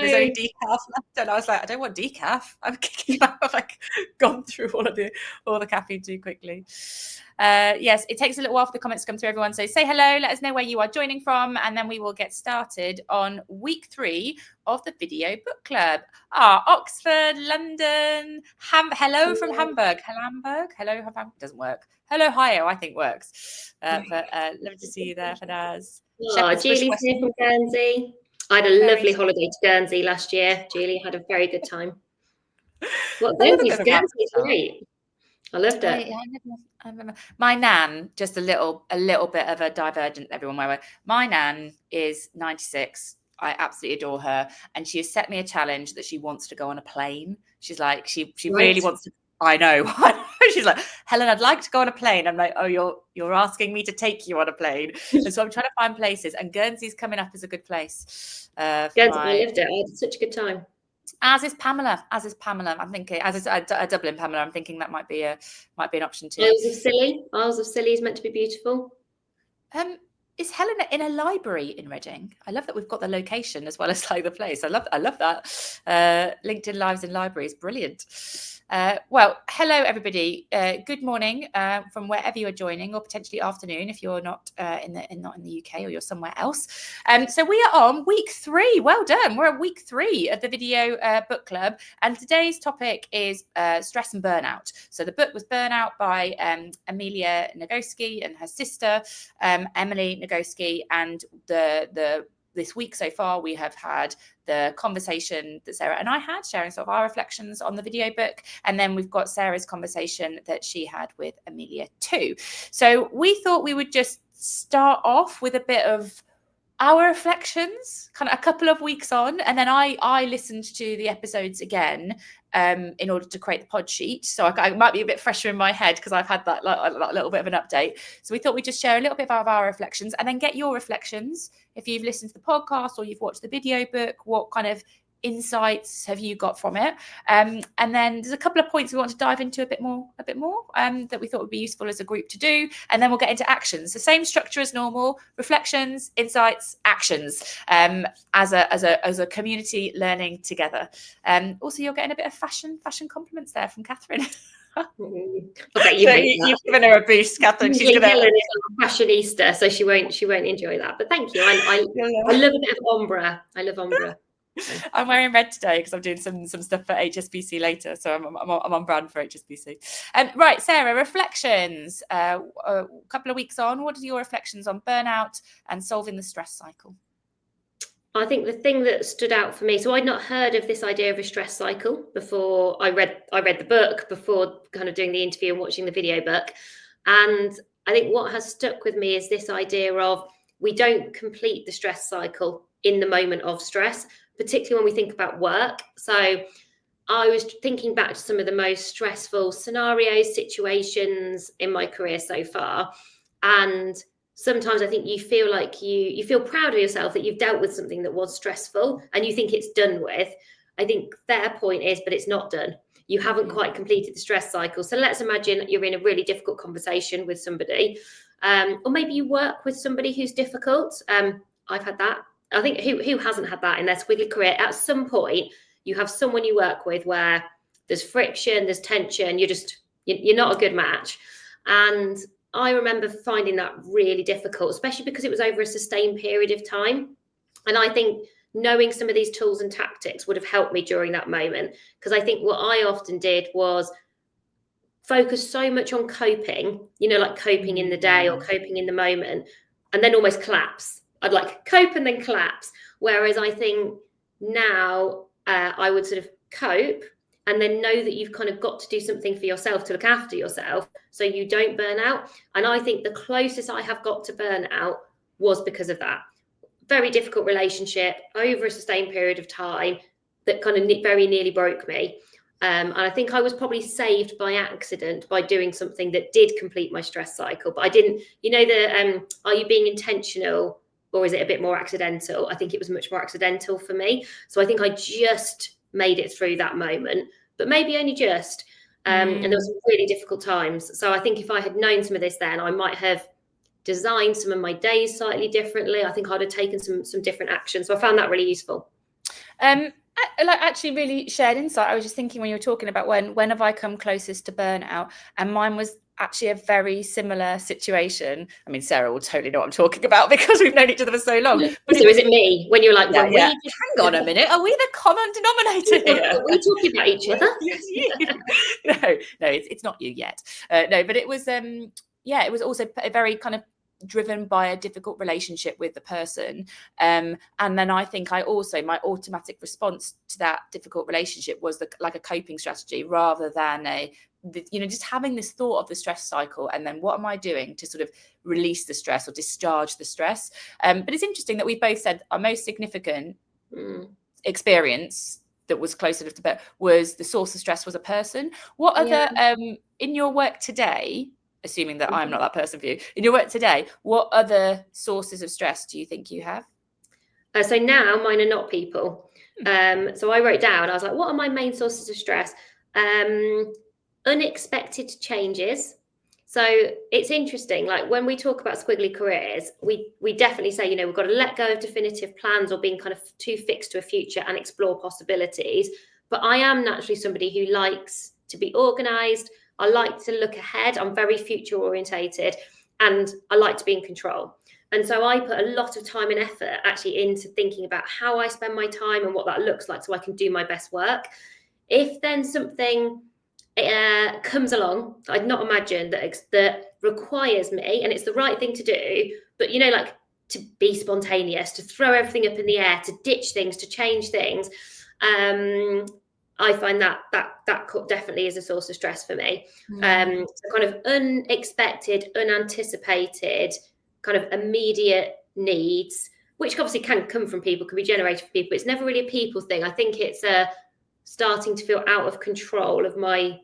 there's only decaf left, and I was like, I don't want decaf. I'm kicking out. I've like gone through all the caffeine too quickly. Yes, it takes a little while for the comments to come through, everyone. So say hello, let us know where you are joining from, and then we will get started on week 3 of the Video Book Club. Oxford, London, hello from Hamburg. Hello, Hamburg doesn't work. Hello, Ohio, I think works. But lovely to see you there, Fanaz. Julie's here from Guernsey. I had a lovely holiday to Guernsey last year. Julie had a very good time. Guernsey's great. I loved it. I remember. My nan, just a little bit of a divergent, everyone. My nan is 96. I absolutely adore her, and she has set me a challenge that she wants to go on a plane. She's like, she really wants to. I know. She's like, Helen, I'd like to go on a plane. I'm like, oh, you're asking me to take you on a plane. And so I'm trying to find places, and Guernsey's coming up as a good place. Guernsey, I lived it. I had such a good time. As is Pamela. I'm thinking, as is a Dublin Pamela. I'm thinking that might be an option too. Isles of Scilly is meant to be beautiful. Is Helena in a library in Reading? I love that we've got the location as well as like the place. I love that. LinkedIn Lives in Libraries, brilliant. Well, hello everybody. Good morning from wherever you are joining, or potentially afternoon if you're not not in the UK or you're somewhere else. So we are on week 3. Well done. We're at week 3 of the Video Book Club, and today's topic is stress and burnout. So the book was Burnout by Amelia Nagoski and her sister Emily Nagoski, and this week so far we have had the conversation that Sarah and I had, sharing sort of our reflections on the video book, and then we've got Sarah's conversation that she had with Amelia too. So we thought we would just start off with a bit of our reflections, kind of a couple of weeks on, and then I listened to the episodes again in order to create the pod sheet. So I might be a bit fresher in my head because I've had that little bit of an update. So we thought we'd just share a little bit of our reflections, and then get your reflections. If you've listened to the podcast or you've watched the video book, what kind of insights have you got from it? And then there's a couple of points we want to dive into a bit more that we thought would be useful as a group to do, and then we'll get into actions. The same structure as normal: reflections, insights, actions, as a community learning together. Also, you're getting a bit of fashion compliments there from Catherine. You've given her a boost, Catherine. Helen is a fashionista, so she won't enjoy that. But thank you. I love a bit of ombre. I love ombre. I'm wearing red today because I'm doing some stuff for HSBC later, so I'm on brand for HSBC. Right, Sarah, reflections. A couple of weeks on, what are your reflections on burnout and solving the stress cycle? I think the thing that stood out for me, so I'd not heard of this idea of a stress cycle before I read the book, before kind of doing the interview and watching the video book. And I think what has stuck with me is this idea of we don't complete the stress cycle in the moment of stress, particularly when we think about work. So I was thinking back to some of the most stressful scenarios, situations in my career so far. And sometimes I think you feel like you feel proud of yourself that you've dealt with something that was stressful and you think it's done with. I think their point is, but it's not done. You haven't quite completed the stress cycle. So let's imagine you're in a really difficult conversation with somebody, or maybe you work with somebody who's difficult. I've had that. I think who hasn't had that in their squiggly career? At some point, you have someone you work with where there's friction, there's tension, you're not a good match. And I remember finding that really difficult, especially because it was over a sustained period of time. And I think knowing some of these tools and tactics would have helped me during that moment, because I think what I often did was focus so much on coping, like coping in the day or coping in the moment, and then almost collapse. I'd like cope and then collapse. Whereas I think now I would sort of cope and then know that you've kind of got to do something for yourself to look after yourself so you don't burn out. And I think the closest I have got to burnout was because of that. Very difficult relationship over a sustained period of time that kind of very nearly broke me. And I think I was probably saved by accident by doing something that did complete my stress cycle. But I didn't, are you being intentional or is it a bit more accidental? I think it was much more accidental for me. So I think I just made it through that moment, but maybe only just. And there were some really difficult times. So I think if I had known some of this then, I might have designed some of my days slightly differently. I think I'd have taken some different actions. So I found that really useful. Like actually really shared insight. I was just thinking when you were talking about when have I come closest to burnout, and mine was actually a very similar situation. I mean, Sarah will totally know what I'm talking about because we've known each other for so long. But so is it me when you're like, when we hang on a minute, are we the common denominator here? Are we talking about each other? No, it's not you yet. No, but it was it was also a very kind of driven by a difficult relationship with the person, and then I think my automatic response to that difficult relationship was like a coping strategy rather than just having this thought of the stress cycle and then what am I doing to sort of release the stress or discharge the stress. But it's interesting that we both said our most significant experience that was close enough to bed was the source of stress was a person. What other in your work today, assuming that I'm not that person for you, in your work today, what other sources of stress do you think you have? So now mine are not people. So I wrote down, I was like, what are my main sources of stress? Unexpected changes. So it's interesting, like when we talk about squiggly careers, we definitely say, we've got to let go of definitive plans or being kind of too fixed to a future and explore possibilities. But I am naturally somebody who likes to be organized. I like to look ahead. I'm very future orientated and I like to be in control. And so I put a lot of time and effort actually into thinking about how I spend my time and what that looks like so I can do my best work. If then something comes along, I'd not imagine that requires me, and it's the right thing to do, but like to be spontaneous, to throw everything up in the air, to ditch things, to change things. I find that definitely is a source of stress for me. So kind of unexpected, unanticipated, kind of immediate needs, which obviously can come from people, can be generated from people. It's never really a people thing. I think it's starting to feel out of control of my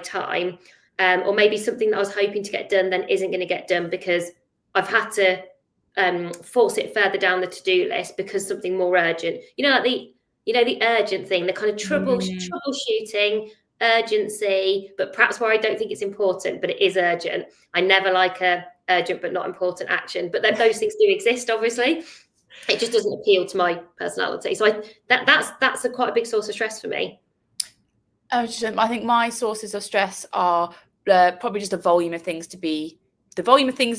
time, or maybe something that I was hoping to get done then isn't going to get done because I've had to force it further down the to-do list because something more urgent. Like the urgent thing, the kind of troubleshooting, urgency, but perhaps where I don't think it's important, but it is urgent. I never like a urgent but not important action, but those things do exist, obviously. It just doesn't appeal to my personality. So that's quite a big source of stress for me. I think my sources of stress are probably just the volume of things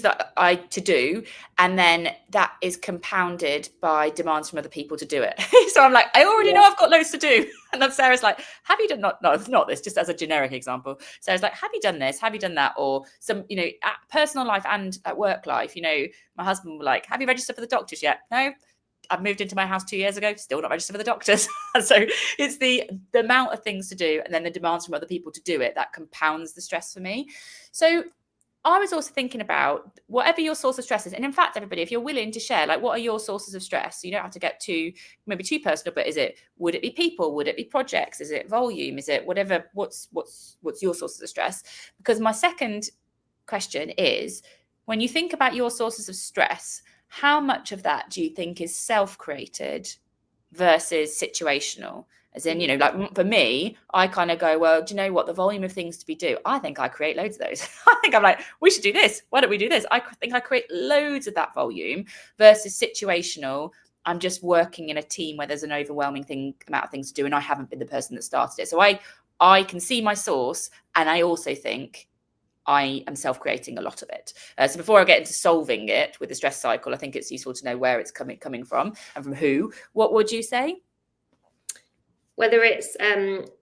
that I to do, and then that is compounded by demands from other people to do it. So I'm like, I already know I've got loads to do, and then Sarah's like, have you done not this, just as a generic example. Sarah's like, have you done this? Have you done that? Or some, at personal life and at work life, my husband will like, have you registered for the doctors yet? No. I've moved into my house 2 years ago, still not registered for the doctors. So it's the amount of things to do and then the demands from other people to do it that compounds the stress for me. So I was also thinking about whatever your source of stress is. And in fact, everybody, if you're willing to share, like, what are your sources of stress? You don't have to get maybe too personal, but would it be people? Would it be projects? Is it volume? Is it whatever? What's your sources of stress? Because my second question is, when you think about your sources of stress, how much of that do you think is self-created versus situational? As in, like for me, I kind of go, well, do you know what? The volume of things to be do, I think I create loads of those. I think I'm like, we should do this. Why don't we do this? I think I create loads of that volume versus situational. I'm just working in a team where there's an overwhelming amount of things to do, and I haven't been the person that started it. So I can see my source, and I also think I am self-creating a lot of it. So before I get into solving it with the stress cycle, I think it's useful to know where it's coming from and from who. What would you say? Whether it's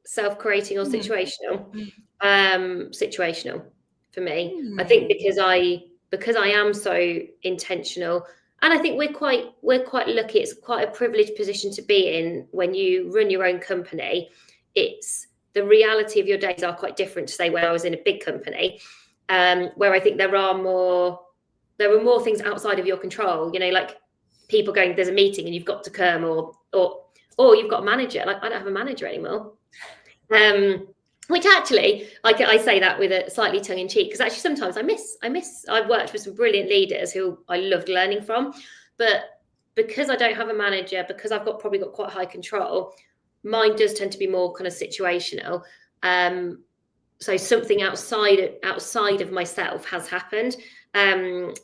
self-creating or situational, situational for me. I think because I am so intentional, and I think we're quite lucky. It's quite a privileged position to be in when you run your own company. It's the reality of your days are quite different to say when I was in a big company, where I think there are more things outside of your control. Like people going, there's a meeting and you've got to come, or you've got a manager. Like I don't have a manager anymore. Which actually, I say that with a slightly tongue in cheek, because actually sometimes I miss. I've worked with some brilliant leaders who I loved learning from, but because I don't have a manager, because I've probably got quite high control, mine does tend to be more kind of situational. So something outside of myself has happened, and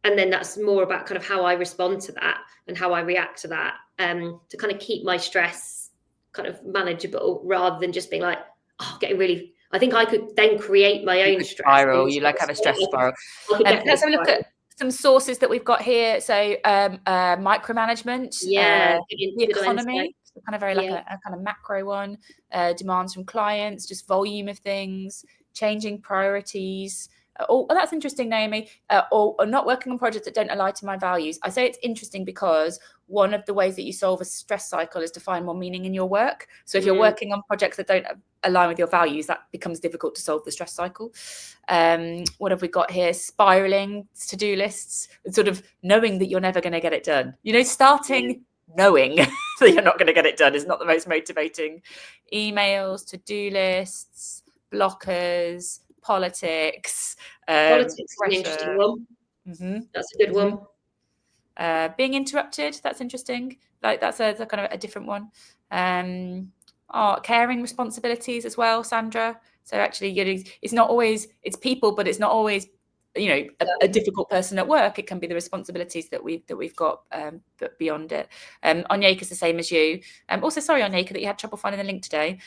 then that's more about kind of how I respond to that and how I react to that. to kind of keep my stress kind of manageable, rather than just being like, oh, getting really. I think I could then create my own stress. Spiral. You like have a stress spiral. Let's have a look at some sources that we've got here. So micromanagement, the economy, kind of very like a kind of macro one, demands from clients, just volume of things, changing priorities. Oh, that's interesting, Naomi. Or not working on projects that don't align to my values. I say it's interesting because one of the ways that you solve a stress cycle is to find more meaning in your work. So if you're working on projects that don't align with your values, that becomes difficult to solve the stress cycle. What have we got here? Spiraling, to-do lists, sort of knowing that you're never going to get it done. Starting knowing that you're not going to get it done is not the most motivating. Emails, to-do lists, blockers, politics. Politics is an interesting one. That's a good one. Being interrupted, that's interesting. Like that's a kind of a different one. Caring responsibilities as well, Sandra. So actually, it's not always it's people, but it's not always a difficult person at work. It can be the responsibilities that we've got, but beyond it. Onyeka's the same as you. Also, sorry, Onyeka, that you had trouble finding the link today.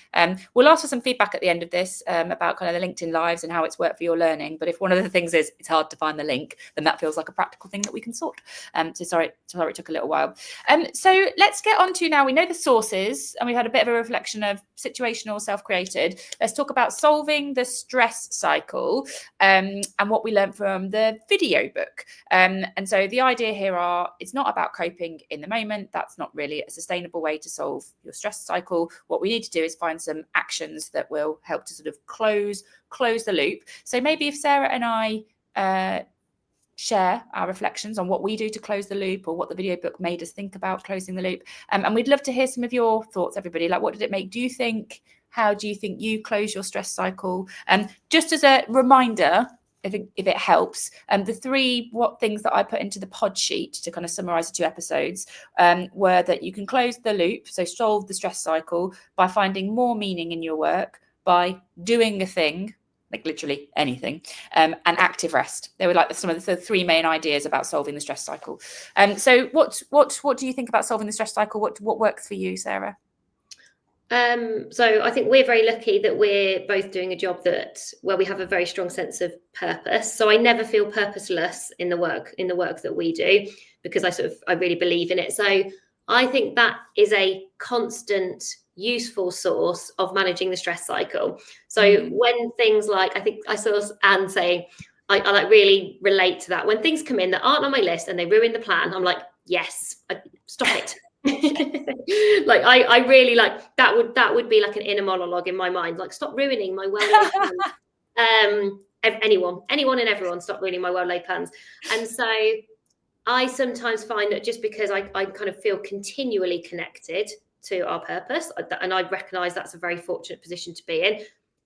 We'll ask for some feedback at the end of this about kind of the LinkedIn Lives and how it's worked for your learning. But if one of the things is it's hard to find the link, then that feels like a practical thing that we can sort. So sorry, it took a little while. So let's get on to now. We know the sources, and we've had a bit of a reflection of situational, self-created. Let's talk about solving the stress cycle and what we learned from the video book. And so the idea here it's not about coping in the moment. That's not really a sustainable way to solve your stress cycle. What we need to do is find some actions that will help to sort of close the loop. So maybe if Sarah and I share our reflections on what we do to close the loop, or what the video book made us think about closing the loop. And we'd love to hear some of your thoughts, everybody. Like, what did it make you think? How do you think you close your stress cycle? And just as a reminder, if it helps, the three things that I put into the pod sheet to kind of summarize the 2 episodes were that you can close the loop, so solve the stress cycle, by finding more meaning in your work, by doing a thing, like literally anything, and active rest. They were like some of the 3 main ideas about solving the stress cycle. So what do you think about solving the stress cycle? What works for you, Sarah? So I think we're very lucky that we're both doing a job where we have a very strong sense of purpose. So I never feel purposeless in the work that we do, because I really believe in it. So I think that is a constant, useful source of managing the stress cycle. So when things like, I think I saw Anne saying, I like really relate to that. When things come in that aren't on my list and they ruin the plan, I'm like, yes, stop it. Like I really like that would be like an inner monologue in my mind, like, stop ruining my well-laid plans. Anyone and everyone, stop ruining my well-laid plans. And so I sometimes find that just because I kind of feel continually connected to our purpose, and I recognize that's a very fortunate position to be in,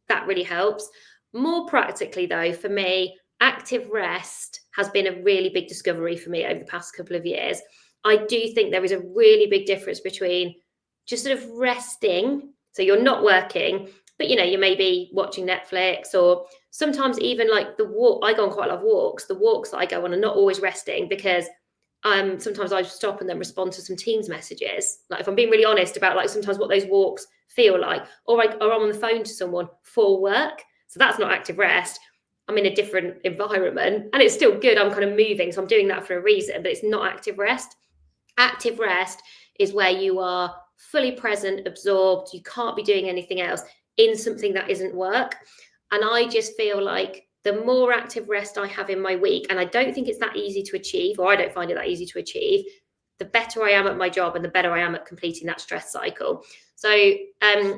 that really helps. More practically though, for me, active rest has been a really big discovery for me over the past couple of years. I do think there is a really big difference between just sort of resting, so you're not working, but you may be watching Netflix, or sometimes even like the walk. I go on quite a lot of walks. The walks that I go on are not always resting, because sometimes I stop and then respond to some Teams messages. Like, if I'm being really honest about like sometimes what those walks feel like, or I'm on the phone to someone for work. So that's not active rest. I'm in a different environment and it's still good. I'm kind of moving. So I'm doing that for a reason, but it's not active rest. Active rest is where you are fully present, absorbed. You can't be doing anything else in something that isn't work. And I just feel like the more active rest I have in my week, and I don't think it's that easy to achieve, or I don't find it that easy to achieve, the better I am at my job and the better I am at completing that stress cycle. So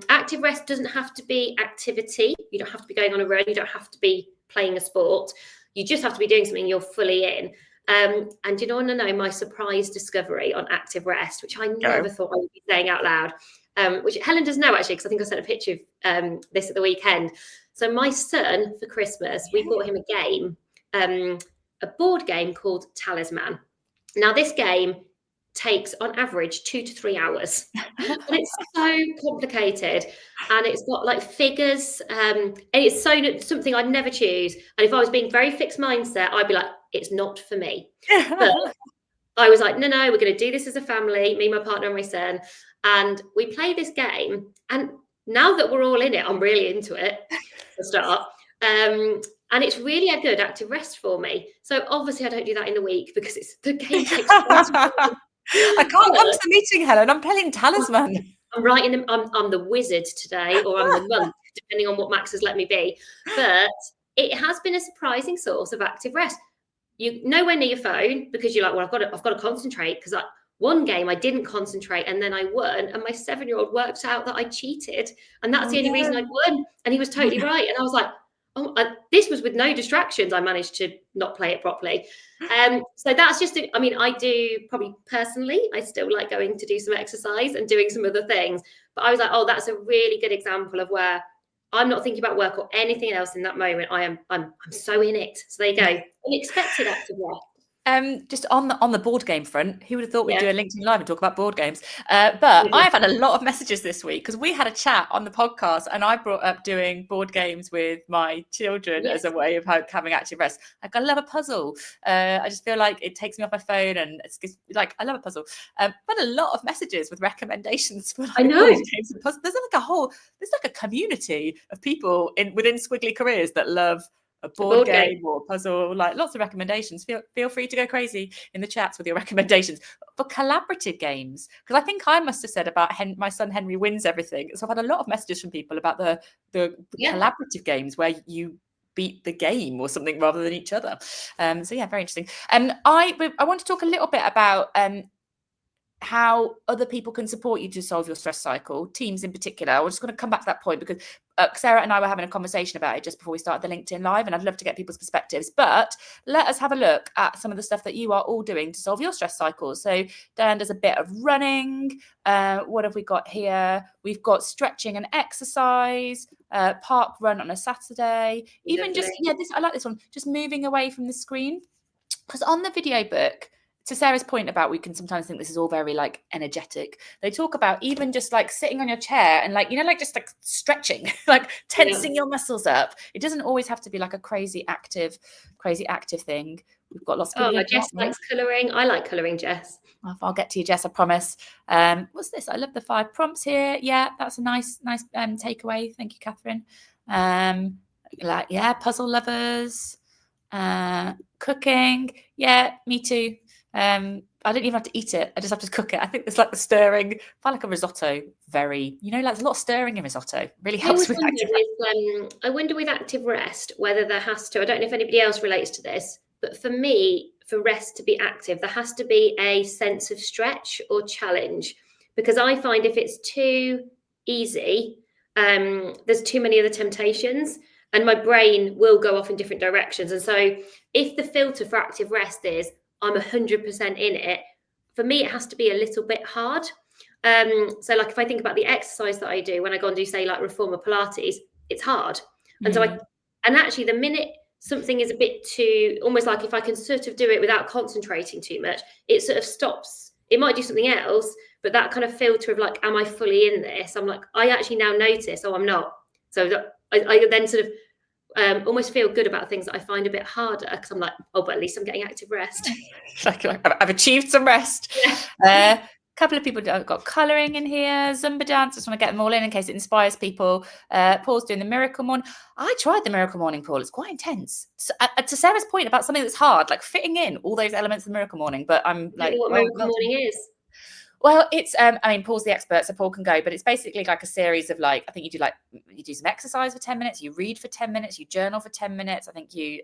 active rest doesn't have to be activity. You don't have to be going on a run. You don't have to be playing a sport. You just have to be doing something you're fully in. And you want to know my surprise discovery on active rest, which I never thought I would be saying out loud, which Helen does know actually, because I think I sent a picture of this at the weekend. So my son, for Christmas, we bought him a game, a board game called Talisman. Now this game takes on average 2 to 3 hours, and it's so complicated, and it's got like figures, and it's something I'd never choose. And if I was being very fixed mindset, I'd be like, it's not for me. But I was like, no, we're going to do this as a family, me, my partner, and my son. And we play this game. And now that we're all in it, I'm really into it to start. And it's really a good active rest for me. So obviously I don't do that in the week because the game takes I can't come to the meeting, Helen. I'm playing Talisman. I'm writing. I'm the wizard today, or I'm the monk, depending on what Max has let me be. But it has been a surprising source of active rest. You nowhere near your phone because you're like, well, I've got to concentrate because one game I didn't concentrate and then I won, and my 7-year-old worked out that I cheated, and that's the only reason I won. And he was totally right. And I was like, this was with no distractions. I managed to not play it properly. So that's just, I do probably personally, I still like going to do some exercise and doing some other things. But I was like, that's a really good example of where I'm not thinking about work or anything else in that moment. I'm so in it. So there you go. Unexpected active rest. Just on the board game front, who would have thought we'd do a LinkedIn Live and talk about board games? But I've had a lot of messages this week because we had a chat on the podcast and I brought up doing board games with my children as a way of having active rest. Like, I love a puzzle. I just feel like it takes me off my phone, and it's just, like, I love a puzzle. But a lot of messages with recommendations for, like, board games and puzzles. There's like a community of people within Squiggly Careers that love a board game or puzzle, like lots of recommendations. Feel free to go crazy in the chats with your recommendations for collaborative games, because I think I must have said about my son Henry wins everything. So I've had a lot of messages from people about the collaborative games where you beat the game or something rather than each other. So yeah, very interesting. I want to talk a little bit about how other people can support you to solve your stress cycle, teams in particular. I was just going to come back to that point because Sarah and I were having a conversation about it just before we started the LinkedIn Live, and I'd love to get people's perspectives. But let us have a look at some of the stuff that you are all doing to solve your stress cycles. So Diane does a bit of running. What have we got here? We've got stretching and exercise, park run on a Saturday. Even just, I like this one, just moving away from the screen. Because on the video book, to Sarah's point about we can sometimes think this is all very like energetic, they talk about even just like sitting on your chair and like, like just like stretching, like tensing your muscles up. It doesn't always have to be like a crazy active thing. We've got lots of people. Jess likes colouring. I like colouring, Jess. I'll get to you, Jess, I promise. What's this? I love the 5 prompts here. Yeah, that's a nice takeaway. Thank you, Catherine. Puzzle lovers, cooking. Yeah, me too. I don't even have to eat it. I just have to cook it. I think there's like the stirring. I find like a risotto very, like there's a lot of stirring in risotto. Really helps with active rest. I wonder with active rest whether there has to, I don't know if anybody else relates to this, but for me, for rest to be active, there has to be a sense of stretch or challenge, because I find if it's too easy, there's too many other temptations and my brain will go off in different directions. And so if the filter for active rest is I'm 100% in it, for me, it has to be a little bit hard. So like if I think about the exercise that I do when I go and do, say, like reformer Pilates, it's hard. And so and actually the minute something is a bit too, almost like if I can sort of do it without concentrating too much, it sort of stops. It might do something else, but that kind of filter of like, am I fully in this? I'm like, I actually now notice, I'm not. So I then sort of almost feel good about things that I find a bit harder, because I'm like, but at least I'm getting active rest. I've achieved some rest. A couple of people have got colouring in here, Zumba dance. Just want to get them all in case it inspires people. Paul's doing the miracle morning. I tried the miracle morning, Paul. It's quite intense. So, to Sarah's point about something that's hard, like fitting in all those elements of the miracle morning. But I'm like, what miracle morning is. Well, it's Paul's the expert, so Paul can go, but it's basically like a series of like, I think you do some exercise for 10 minutes, you read for 10 minutes, you journal for 10 minutes, I think you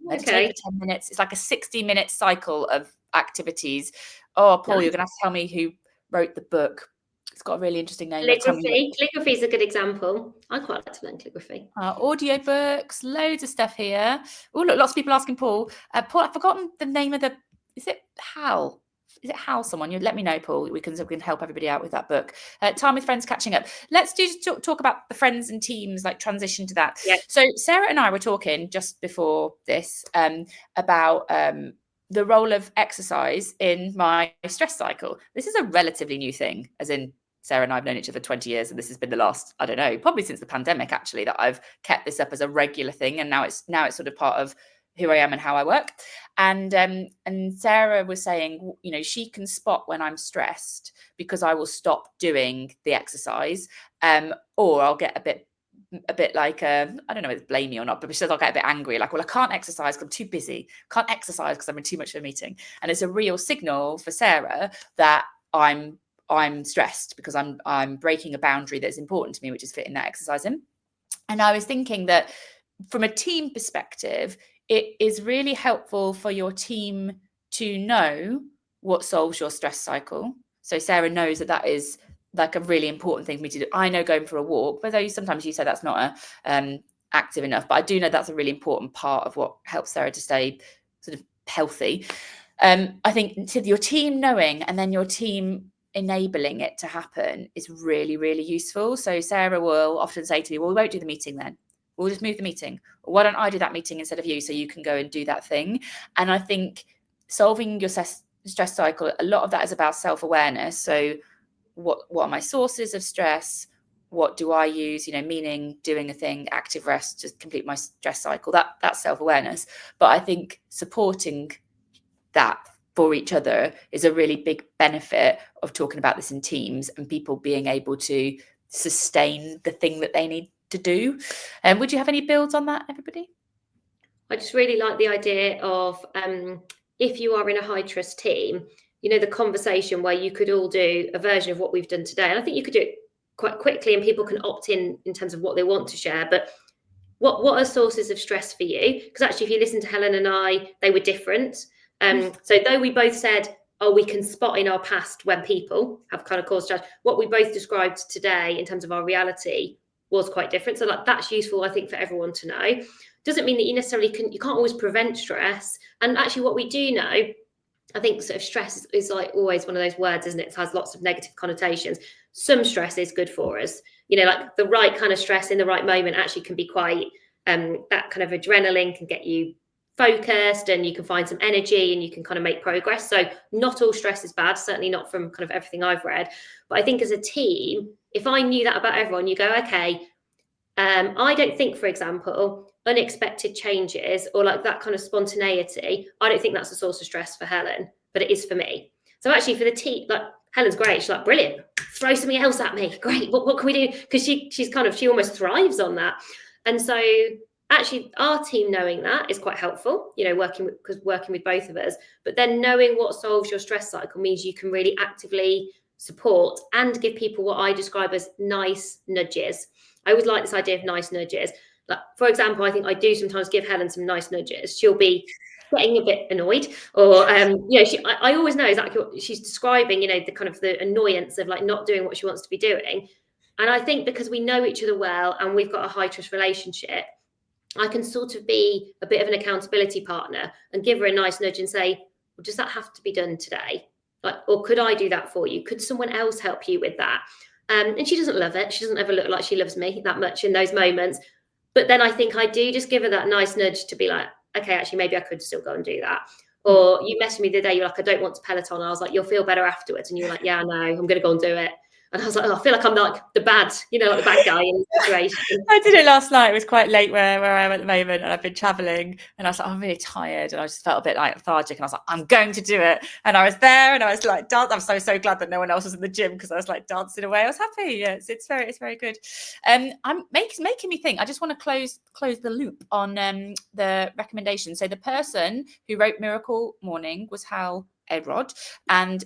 meditate for 10 minutes. It's like a 60-minute cycle of activities. Oh, Paul, you're gonna have to tell me who wrote the book. It's got a really interesting name. Calligraphy. Calligraphy is a good example. I quite like to learn calligraphy. Audio books, loads of stuff here. Oh, look, lots of people asking Paul. Paul, I've forgotten the name of is it Hal? Is it Hal someone? You let me know, Paul. We can help everybody out with that book. Time with friends catching up. Let's talk about the friends and teams, like transition to that. Yeah. So Sarah and I were talking just before this about the role of exercise in my stress cycle. This is a relatively new thing, as in Sarah and I have known each other 20 years, and this has been the last, I don't know, probably since the pandemic actually, that I've kept this up as a regular thing, and now it's sort of part of who I am and how I work. And Sarah was saying, you know, she can spot when I'm stressed because I will stop doing the exercise, or I'll get a bit like I don't know if it's blame me or not, but she says I'll get a bit angry, like, well, I can't exercise because I'm too busy, can't exercise because I'm in too much of a meeting. And it's a real signal for Sarah that I'm stressed because I'm breaking a boundary that's important to me, which is fitting that exercise in. And I was thinking that from a team perspective, it is really helpful for your team to know what solves your stress cycle. So Sarah knows that is like a really important thing for me to do. I know going for a walk, but though sometimes you say that's not active enough, but I do know that's a really important part of what helps Sarah to stay sort of healthy. I think to your team knowing and then your team enabling it to happen is really, really useful. So Sarah will often say to me, well, we won't do the meeting then. We'll just move the meeting. Or why don't I do that meeting instead of you so you can go and do that thing? And I think solving your stress cycle, a lot of that is about self-awareness. So what are my sources of stress? What do I use? You know, meaning doing a thing, active rest to complete my stress cycle. That's self-awareness. But I think supporting that for each other is a really big benefit of talking about this in teams and people being able to sustain the thing that they need to do. Would you have any builds on that, everybody? I just really like the idea of if you are in a high trust team, you know, the conversation where you could all do a version of what we've done today. And I think you could do it quite quickly and people can opt in terms of what they want to share. But what are sources of stress for you? Because actually, if you listen to Helen and I, they were different. So though we both said, oh, we can spot in our past when people have kind of caused stress, what we both described today in terms of our reality was quite different. So like that's useful, I think, for everyone to know. Doesn't mean that you necessarily you can't always prevent stress. And actually what we do know, I think sort of stress is like always one of those words, isn't it? It has lots of negative connotations. Some stress is good for us. You know, like the right kind of stress in the right moment actually can be quite, that kind of adrenaline can get you focused and you can find some energy and you can kind of make progress. So not all stress is bad, certainly not from kind of everything I've read. But I think as a team, if I knew that about everyone, you go, okay, I don't think, for example, unexpected changes or like that kind of spontaneity, I don't think that's a source of stress for Helen, but it is for me. So actually for the team, like Helen's great. She's like, brilliant, throw something else at me. Great. What can we do? Because she almost thrives on that. And so actually our team knowing that is quite helpful, you know, working with both of us, but then knowing what solves your stress cycle means you can really actively support and give people what I describe as nice nudges. I always like this idea of nice nudges. Like, for example, I think I do sometimes give Helen some nice nudges. She'll be getting a bit annoyed, or you know, I always know exactly what she's describing. You know, the kind of the annoyance of like not doing what she wants to be doing. And I think because we know each other well and we've got a high trust relationship, I can sort of be a bit of an accountability partner and give her a nice nudge and say, well, does that have to be done today? Like, or could I do that for you? Could someone else help you with that? And she doesn't love it. She doesn't ever look like she loves me that much in those moments. But then I think I do just give her that nice nudge to be like, okay, actually, maybe I could still go and do that. Or you messaged me the day, you're like, I don't want to Peloton. I was like, you'll feel better afterwards. And you were like, yeah, I know, I'm going to go and do it. And I was like, oh, I feel like I'm like the bad, you know, like the bad guy in this situation. I did it last night. It was quite late where I am at the moment, and I've been traveling. And I was like, I'm really tired, and I just felt a bit like lethargic. And I was like, I'm going to do it. And I was there, and I was like, I'm so glad that no one else was in the gym because I was like dancing away. I was happy. Yeah, it's very good. I'm making me think. I just want to close the loop on the recommendation. So the person who wrote Miracle Morning was Hal Elrod, and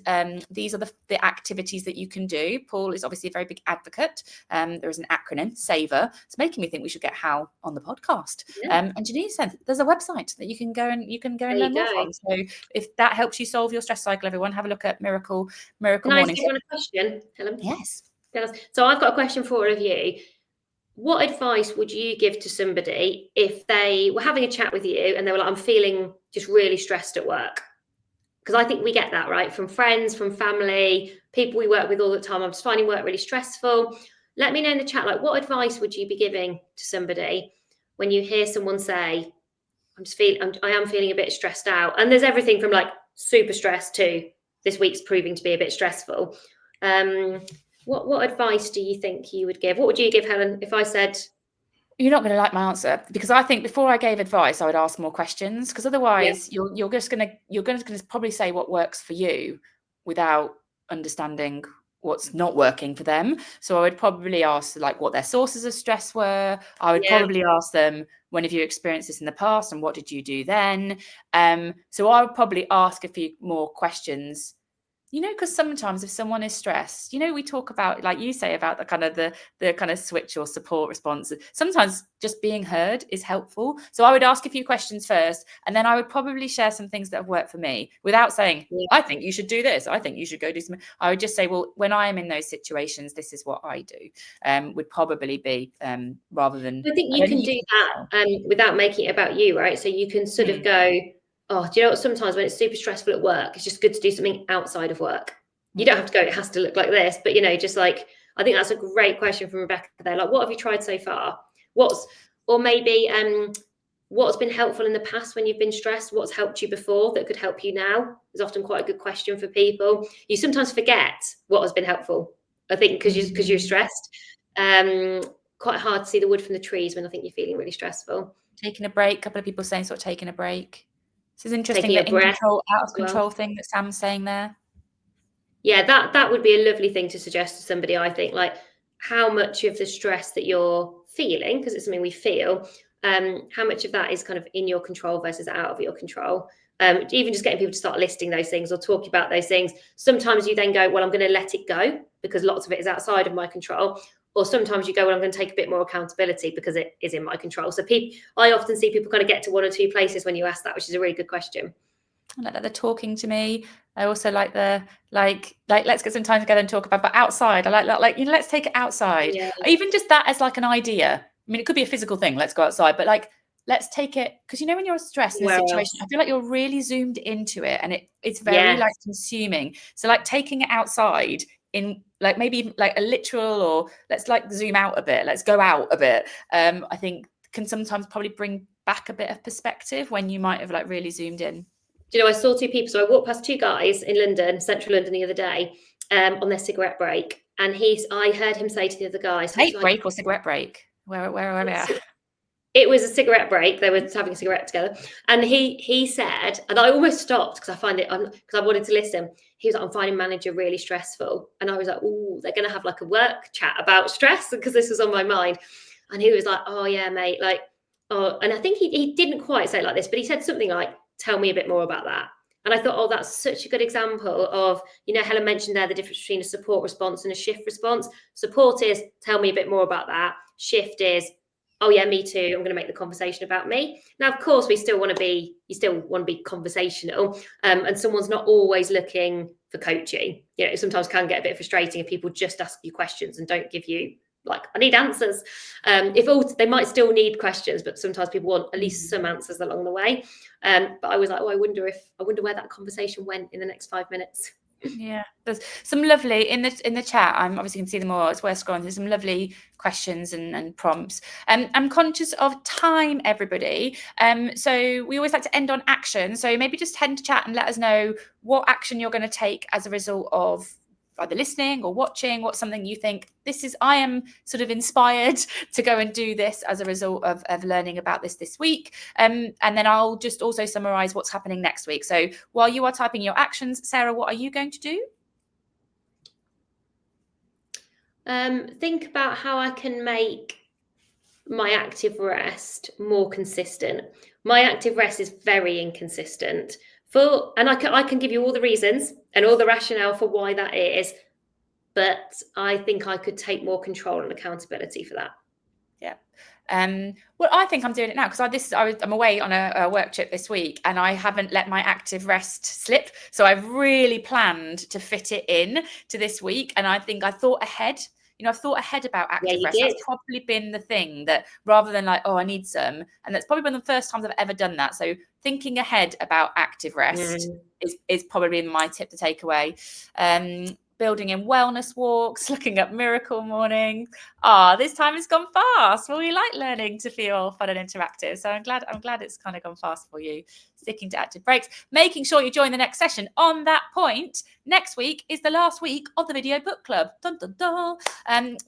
these are the activities that you can do. Paul is obviously a very big advocate. There is an acronym, SAVOR. It's making me think we should get Hal on the podcast. Yeah. And Janine said there's a website that you can go and learn more from. So if that helps you solve your stress cycle, everyone have a look at Miracle Morning. Can I ask you one question, Helen? Yes. So I've got a question for all of you. What advice would you give to somebody if they were having a chat with you and they were like, I'm feeling just really stressed at work? Because I think we get that, right? From friends, from family, people we work with all the time. I'm just finding work really stressful. Let me know in the chat, like, what advice would you be giving to somebody when you hear someone say, I am feeling a bit stressed out. And there's everything from like super stressed to this week's proving to be a bit stressful. What advice do you think you would give? What would you give, Helen, if I said, You're not going to like my answer, because I think before I gave advice, I would ask more questions, because otherwise you're going to probably say what works for you without understanding what's not working for them. So I would probably ask like what their sources of stress were. I would probably ask them, when have you experienced this in the past and what did you do then? So I would probably ask a few more questions. Because sometimes if someone is stressed, we talk about, like you say, about the kind of the kind of switch or support response. Sometimes just being heard is helpful. So I would ask a few questions first, and then I would probably share some things that have worked for me without saying, I think you should do this. I think you should go do something. I would just say, well, when I am in those situations, this is what I do. Would probably be rather than. I think you can do that without making it about you, right? So you can sort of go, oh, do you know what? Sometimes when it's super stressful at work, it's just good to do something outside of work. You don't have to go, it has to look like this, but just like, I think that's a great question from Rebecca there. Like, what have you tried so far? Or maybe what's been helpful in the past when you've been stressed? What's helped you before that could help you now? Is often quite a good question for people. You sometimes forget what has been helpful, I think, because you're stressed. Quite hard to see the wood from the trees when I think you're feeling really stressful. Taking a break. A couple of people saying sort of taking a break. This is interesting. Taking The a breath, out of control thing that Sam's saying there. Yeah, that would be a lovely thing to suggest to somebody, I think, like how much of the stress that you're feeling, because it's something we feel, how much of that is kind of in your control versus out of your control. Even just getting people to start listing those things or talking about those things. Sometimes you then go, well, I'm going to let it go because lots of it is outside of my control. Or sometimes you go, well, I'm going to take a bit more accountability because it is in my control. So I often see people kind of get to one or two places when you ask that, which is a really good question. I like that they're talking to me. I also like the like let's get some time together and talk about, but outside. I like that, like, let's take it outside. Yeah. Even just that as like an idea. I mean, it could be a physical thing. Let's go outside, but like, let's take it, because when you're stressed in a situation, I feel like you're really zoomed into it, and it's very like consuming. So like taking it outside in like maybe like a literal, or let's like zoom out a bit, let's go out a bit. I think can sometimes probably bring back a bit of perspective when you might have like really zoomed in. I saw two people. So I walked past two guys in London, central London, the other day, on their cigarette break, and I heard him say to the other guys, "Vape break or cigarette break? Where are we at?" It was a cigarette break. They were having a cigarette together, and he said, and I almost stopped because I find it, because I wanted to listen. He was like, "I'm finding manager really stressful," and I was like, "Oh, they're going to have like a work chat about stress," because this was on my mind. And he was like, "Oh yeah, mate, like, oh," and I think he didn't quite say it like this, but he said something like, "Tell me a bit more about that." And I thought, oh, that's such a good example of, Helen mentioned there the difference between a support response and a shift response. Support is, tell me a bit more about that. Shift is, oh yeah, me too, I'm going to make the conversation about me. Now, of course, you still want to be conversational, and someone's not always looking for coaching. It sometimes can get a bit frustrating if people just ask you questions and don't give you, like, I need answers. They might still need questions, but sometimes people want at least some answers along the way. But I was like, oh, I wonder where that conversation went in the next 5 minutes. Yeah, there's some lovely in the chat. I'm obviously can see them all. It's worth scrolling. There's some lovely questions and prompts. I'm conscious of time, everybody. So we always like to end on action. So maybe just head into chat and let us know what action you're going to take as a result of either listening or watching. What's something you think I am sort of inspired to go and do this as a result of learning about this week. And then I'll just also summarize what's happening next week. So while you are typing your actions, Sarah, what are you going to do? Think about how I can make my active rest more consistent. My active rest is very inconsistent. And I can give you all the reasons and all the rationale for why that is, but I think I could take more control and accountability for that. Yeah. Well, I think I'm doing it now because I'm away on a work trip this week, and I haven't let my active rest slip. So I've really planned to fit it in to this week, and I think I thought ahead. I've thought ahead about active rest. That's probably been the thing that, rather than like, oh, I need some, and that's probably been the first times I've ever done that. So thinking ahead about active rest is probably my tip to take away. building in wellness walks, looking at miracle mornings. This time has gone fast. Well, we like learning to feel fun and interactive. So I'm glad it's kind of gone fast for you. Sticking to active breaks, making sure you join the next session. On that point, next week is the last week of the Video Book Club. Dun, dun, dun.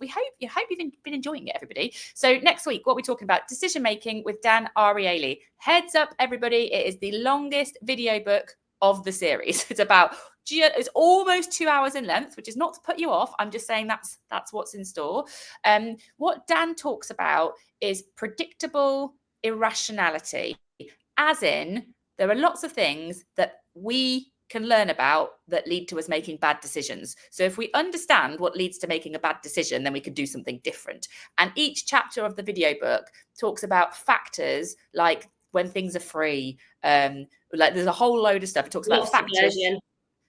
We hope you've been enjoying it, everybody. So next week, what we're talking about, decision making with Dan Ariely. Heads up, everybody, it is the longest video book of the series. It's almost 2 hours in length, which is not to put you off. I'm just saying that's what's in store. What Dan talks about is predictable irrationality, as in there are lots of things that we can learn about that lead to us making bad decisions. So if we understand what leads to making a bad decision, then we can do something different. And each chapter of the video book talks about factors like when things are free. Like there's a whole load of stuff. It talks about factors.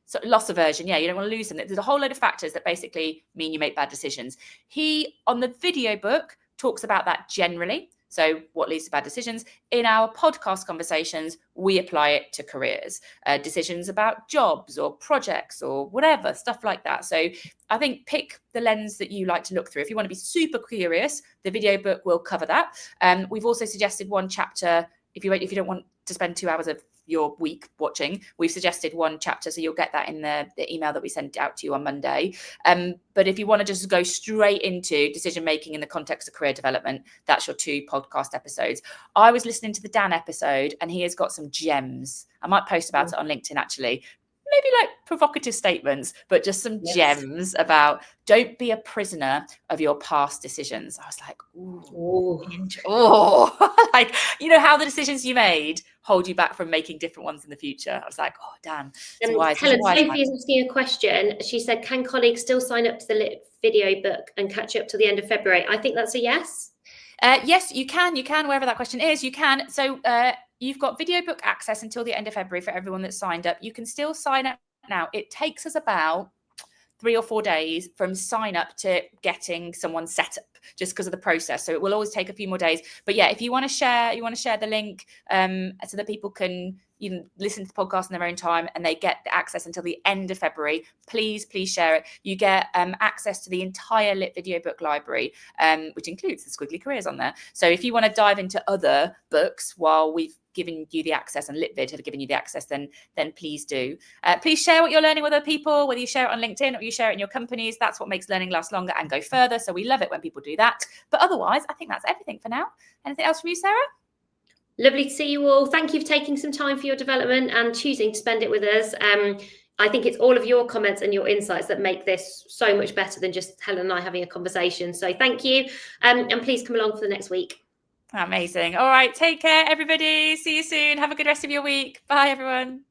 So loss aversion, yeah, you don't want to lose them. There's a whole load of factors that basically mean you make bad decisions. He, on the video book, talks about that generally. So what leads to bad decisions? In our podcast conversations, we apply it to careers, decisions about jobs or projects or whatever, stuff like that. So I think pick the lens that you like to look through. If you want to be super curious, the video book will cover that. We've also suggested one chapter. If you don't want to spend 2 hours of your week watching, we've suggested one chapter, so you'll get that in the email that we sent out to you on Monday. But if you want to just go straight into decision making in the context of career development, that's your 2 podcast episodes. I was listening to the Dan episode, and he has got some gems. I might post about it on LinkedIn, actually. Maybe like provocative statements, but just some gems about don't be a prisoner of your past decisions. I was like, like, you know, how the decisions you made hold you back from making different ones in the future. I was like, oh, Dan. And Helen, Sophie is asking a question. She said, can colleagues still sign up to the LIT video book and catch up till the end of February? I think that's a yes. Yes, you can, wherever that question is, you can. So you've got video book access until the end of February for everyone that's signed up. You can still sign up now. It takes us about 3 or 4 days from sign up to getting someone set up, just because of the process. So it will always take a few more days. But yeah, if you want to share the link so that people can listen to the podcast in their own time and they get the access until the end of February, please share it. You get access to the entire LIT video book library, which includes the Squiggly Careers on there. So if you want to dive into other books while we've given you the access and LitVid have given you the access, then please do. Please share what you're learning with other people, whether you share it on LinkedIn or you share it in your companies. That's what makes learning last longer and go further. So we love it when people do that. But otherwise, I think that's everything for now. Anything else from you, Sarah? Lovely to see you all. Thank you for taking some time for your development and choosing to spend it with us. I think it's all of your comments and your insights that make this so much better than just Helen and I having a conversation. So thank you. And please come along for the next week. Amazing. All right. Take care, everybody. See you soon. Have a good rest of your week. Bye, everyone.